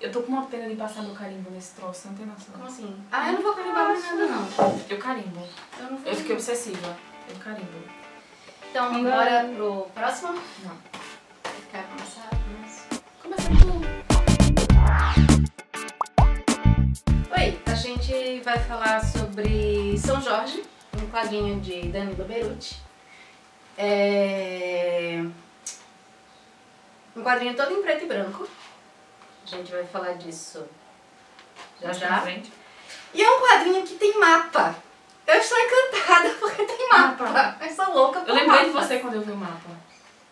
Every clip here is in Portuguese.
Eu tô com uma pena de passar meu carimbo nesse troço, não tem noção. Como assim? Ah, eu não vou carimbar mais nada, não. Eu carimbo. Eu fiquei obsessiva. Eu carimbo. Então, bora pro próximo? Não. Quer começar? Começa tu. Oi, a gente vai falar sobre São Jorge, um quadrinho de Danilo Beruti. Um quadrinho todo em preto e branco. A gente vai falar disso já. E é um quadrinho que tem mapa. Eu estou encantada porque tem mapa. Eu sou louca por Eu lembrei de mapa. você quando eu vi o mapa.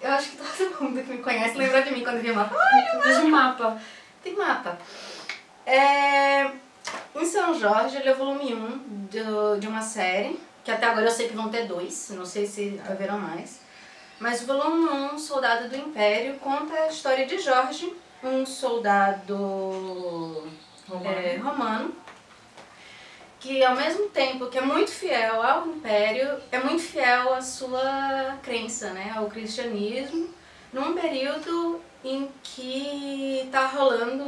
Eu acho que todo mundo que me conhece lembrou de mim quando viu o mapa. Ai, Eu vejo um mapa. tem mapa. Em São Jorge, ele é o volume 1 de uma série, que até agora eu sei que vão ter 2, não sei se haverão mais. Mas o volume 1, Soldado do Império, conta a história de Jorge, um soldado romano, que ao mesmo tempo que é muito fiel ao Império, é muito fiel à sua crença, né, ao cristianismo, num período em que está rolando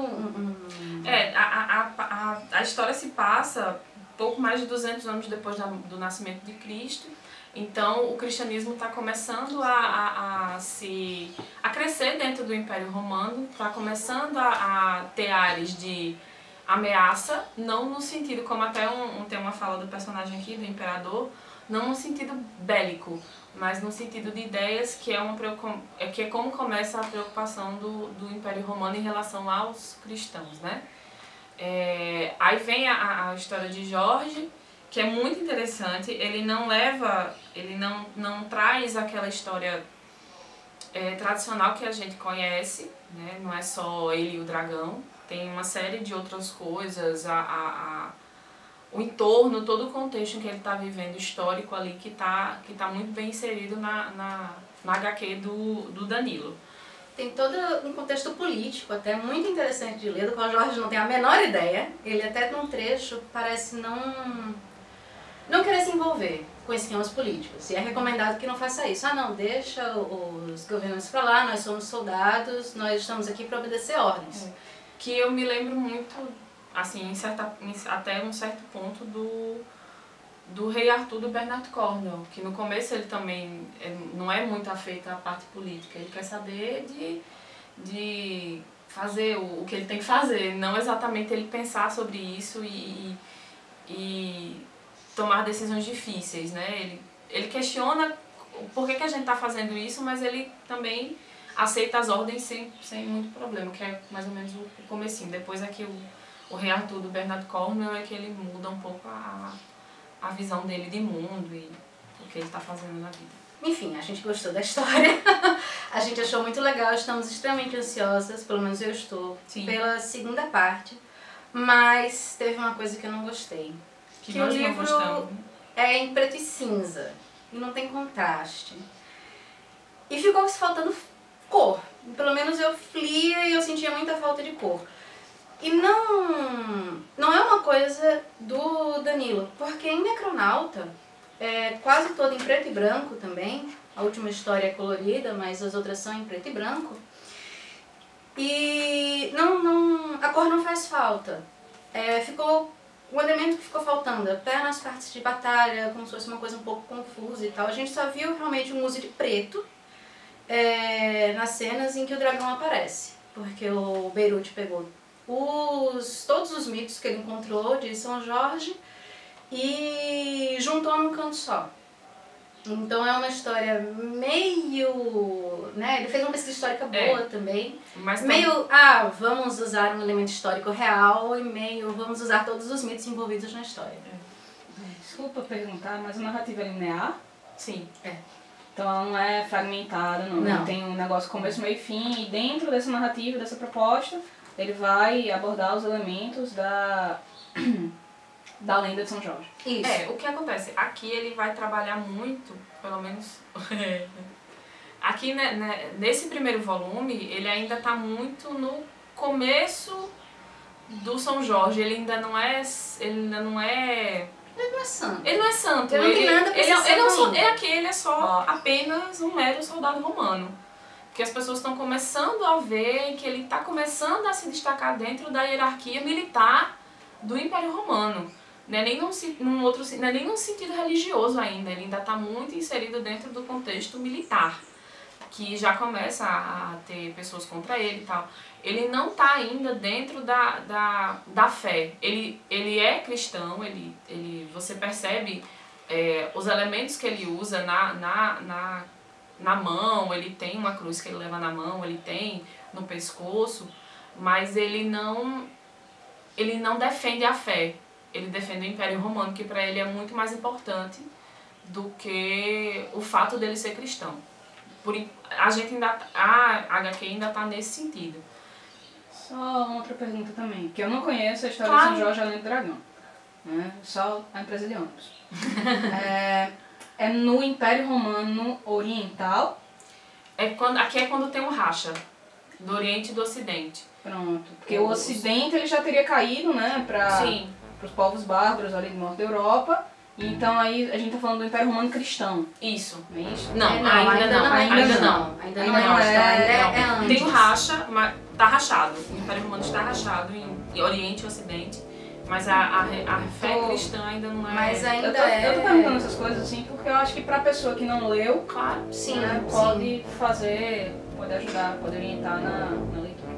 a história se passa pouco mais de 200 anos depois do nascimento de Cristo. Então o cristianismo está começando a crescer dentro do Império Romano, está começando a ter áreas de ameaça, não no sentido, como até tem uma fala do personagem aqui, do imperador, não no sentido bélico, mas no sentido de ideias, que é como começa a preocupação do Império Romano em relação aos cristãos, né? Aí vem a história de Jorge, que é muito interessante. Ele não traz aquela história tradicional que a gente conhece, né? Não é só ele e o dragão, tem uma série de outras coisas, o entorno, todo o contexto em que ele está vivendo, histórico ali, que tá muito bem inserido na HQ do Danilo. Tem todo um contexto político até muito interessante de ler, do qual o Jorge não tem a menor ideia. Ele até num trecho parece não querer se envolver com esquemas políticos. E é recomendado que não faça isso. Ah não, deixa os governantes pra lá, nós somos soldados, nós estamos aqui para obedecer ordens. Que eu me lembro muito, assim, até um certo ponto do Rei Arthur do Bernard Cornwell, que no começo ele também não é muito afeito à parte política, ele quer saber de fazer o que ele tem que fazer, não exatamente ele pensar sobre isso e tomar decisões difíceis, né? Ele questiona por que a gente está fazendo isso, mas ele também aceita as ordens sem muito problema, que é mais ou menos o comecinho. Depois é que o Rei Arthur do Bernard Cornwell é que ele muda um pouco a visão dele de mundo e o que ele está fazendo na vida. Enfim, a gente gostou da história, a gente achou muito legal, estamos extremamente ansiosas, pelo menos eu estou, Sim. Pela segunda parte, mas teve uma coisa que eu não gostei. Que o nós não livro gostamos. é em preto e cinza, e não tem contraste. E ficou faltando cor, pelo menos eu lia e eu sentia muita falta de cor. E não é uma coisa do Danilo, porque em Necronauta é quase toda em preto e branco também. A última história é colorida, mas as outras são em preto e branco. E a cor não faz falta. Ficou um elemento que ficou faltando, até nas partes de batalha, como se fosse uma coisa um pouco confusa e tal. A gente só viu realmente um uso de preto nas cenas em que o dragão aparece, porque o Beruti pegou todos os mitos que ele encontrou de São Jorge e juntou num canto só. Então é uma história meio, né, ele fez uma pesquisa histórica boa também, Mas meio, vamos usar um elemento histórico real e meio, vamos usar todos os mitos envolvidos na história. Desculpa perguntar, mas a narrativa é linear? Sim. Então ela não é fragmentada, não. Tem um negócio começo, meio e fim, e dentro dessa narrativa, dessa proposta, ele vai abordar os elementos da lenda de São Jorge. Isso. O que acontece? Aqui ele vai trabalhar muito, pelo menos... Aqui, né, nesse primeiro volume, ele ainda está muito no começo do São Jorge. Ele ainda não é... Ele não é santo. Ele não é santo. Ele não tem nada pra ser santo ainda. Ele é só apenas um mero soldado romano. Porque as pessoas estão começando a ver que ele está começando a se destacar dentro da hierarquia militar do Império Romano. Não é nem num sentido religioso ainda, ele ainda está muito inserido dentro do contexto militar, que já começa a ter pessoas contra ele e tal. Ele não está ainda dentro da fé. Ele é cristão, você percebe os elementos que ele usa na mão, ele tem uma cruz que ele leva na mão, ele tem no pescoço, mas ele não defende a fé. Ele defende o Império Romano, que para ele é muito mais importante do que o fato dele ser cristão. A HQ ainda está nesse sentido. Só uma outra pergunta também, que eu não conheço a história de São Jorge além do Dragão, né? Só a empresa de ônibus. É no Império Romano Oriental? Aqui é quando tem um racha do Oriente e do Ocidente. Pronto, porque o Ocidente ele já teria caído, né, para os povos bárbaros ali do norte da Europa. Então aí a gente tá falando do Império Romano Cristão. Isso. Não é isso? Não, ainda não. Tem um racha, mas tá rachado. O Império Romano está rachado em Oriente e Ocidente. Mas a fé cristã ainda não é... Mas ainda eu tô perguntando essas coisas assim porque eu acho que pra pessoa que não leu, claro, sim, né, pode fazer, pode ajudar, pode orientar na leitura.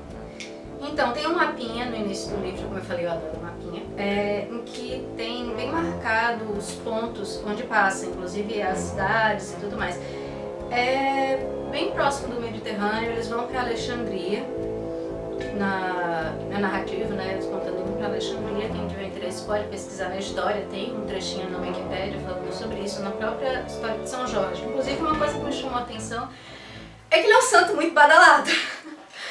Então, tem um mapinha no início do livro, como eu falei, eu adoro mapinha, em que tem bem marcado os pontos onde passa, inclusive as cidades e tudo mais. Bem próximo do Mediterrâneo, eles vão para Alexandria, na narrativa, né, eles contando indo para Alexandria. Quem tiver interesse pode pesquisar na história, tem um trechinho na Wikipédia falando sobre isso, na própria história de São Jorge. Inclusive, uma coisa que me chamou a atenção é que ele é um santo muito badalado.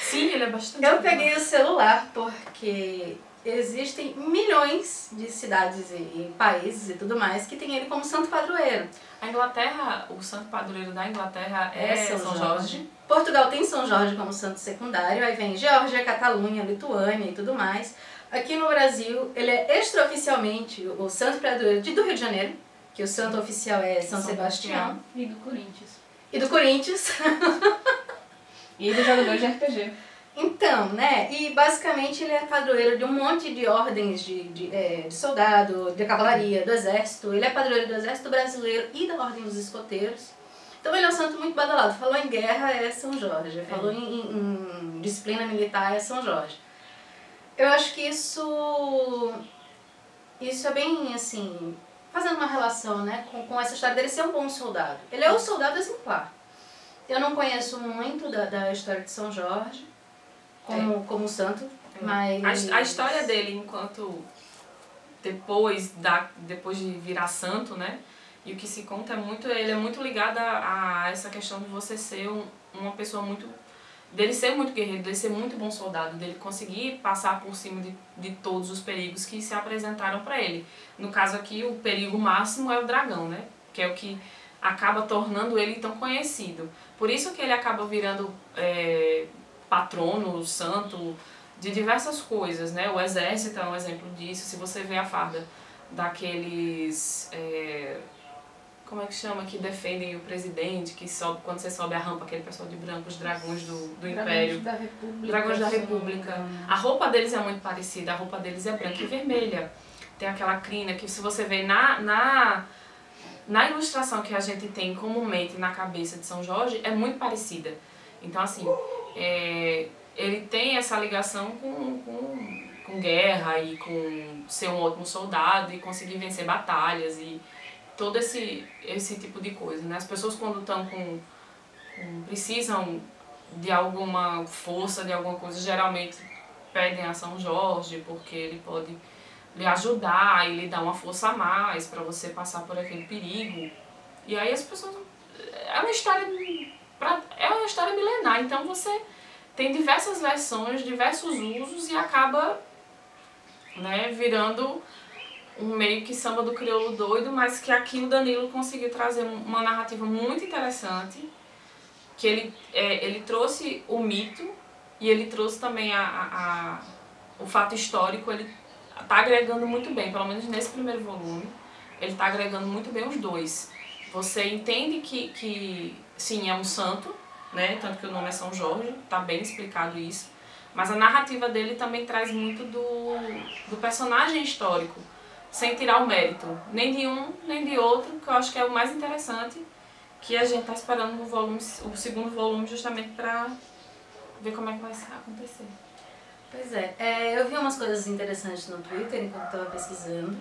Sim, ele é bastante. Eu peguei o celular porque existem milhões de cidades e países e tudo mais que tem ele como santo padroeiro. A Inglaterra, o santo padroeiro da Inglaterra é São Jorge. Portugal tem São Jorge como santo secundário, aí vem Geórgia, Catalunha, Lituânia e tudo mais. Aqui no Brasil, ele é extraoficialmente o santo padroeiro do Rio de Janeiro, que o santo oficial é São Sebastião. E do Corinthians. E do Corinthians. E dos jogadores de RPG. Então, né, e basicamente ele é padroeiro de um monte de ordens de soldado, de cavalaria, do exército. Ele é padroeiro do exército brasileiro e da ordem dos escoteiros. Então ele é um santo muito badalado. Falou em guerra é São Jorge, falou em disciplina militar é São Jorge. Eu acho que isso é bem, assim, fazendo uma relação, né, com essa história dele ser um bom soldado. Ele é o soldado exemplar. Eu não conheço muito da história de São Jorge como santo, mas... A história dele enquanto depois de virar santo, né? E o que se conta ele é muito ligado a essa questão de você ser uma pessoa muito... dele ser muito guerreiro, dele ser muito bom soldado, dele conseguir passar por cima de todos os perigos que se apresentaram para ele. No caso aqui, o perigo máximo é o dragão, né? Que é o que acaba tornando ele tão conhecido. Por isso que ele acaba virando patrono, santo, de diversas coisas, né? O exército é um exemplo disso. Se você vê a farda daqueles... como é que chama? Que defendem o presidente, que sobe, quando você sobe a rampa, aquele pessoal de branco, os dragões do Império. Da República. Dragões da República. A roupa deles é muito parecida, a roupa deles é branca e vermelha. Tem aquela crina que, se você vê na ilustração que a gente tem comumente na cabeça de São Jorge, é muito parecida. Então, assim, ele tem essa ligação com guerra e com ser um ótimo soldado e conseguir vencer batalhas e todo esse tipo de coisa, né? As pessoas, quando estão precisam de alguma força, de alguma coisa, geralmente pedem a São Jorge, porque ele pode lhe ajudar e lhe dar uma força a mais para você passar por aquele perigo. E aí as pessoas... É uma história milenar, então você tem diversas versões, diversos usos e acaba, né, virando um meio que samba do crioulo doido, mas que aqui o Danilo conseguiu trazer uma narrativa muito interessante, que ele trouxe o mito e ele trouxe também o fato histórico. Ele está agregando muito bem, pelo menos nesse primeiro volume, ele está agregando muito bem os dois. Você entende que sim, é um santo, né? Tanto que o nome é São Jorge, tá bem explicado isso. Mas a narrativa dele também traz muito do personagem histórico, sem tirar o mérito, nem de um, nem de outro, que eu acho que é o mais interessante, que a gente tá esperando o segundo volume justamente para ver como é que vai acontecer. Pois é, eu vi umas coisas interessantes no Twitter enquanto estava pesquisando,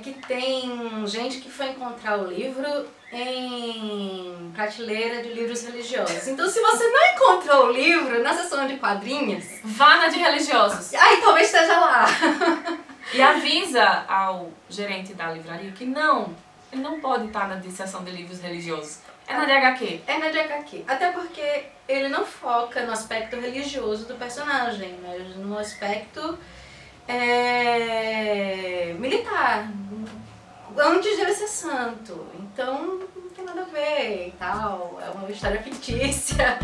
que tem gente que foi encontrar o livro em prateleira de livros religiosos. Então, se você não encontrou o livro na seção de quadrinhos, vá na de religiosos. Aí talvez esteja lá. E avisa ao gerente da livraria que ele não pode estar na seção de livros religiosos. É na de HQ. É na de HQ. Até porque ele não foca no aspecto religioso do personagem, mas no aspecto militar. Antes de ele ser santo. Então não tem nada a ver e tal. É uma história fictícia.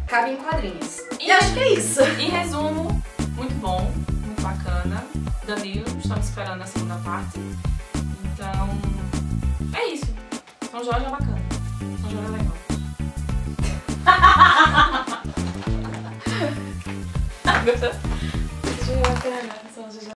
Cabe em quadrinhos. E acho que é isso. Em resumo, muito bom, muito bacana. Danilo, estamos esperando a segunda parte. Então, é isso. São Jorge é bacana. São Jorge é legal. Gostou? São Jorge é bacana.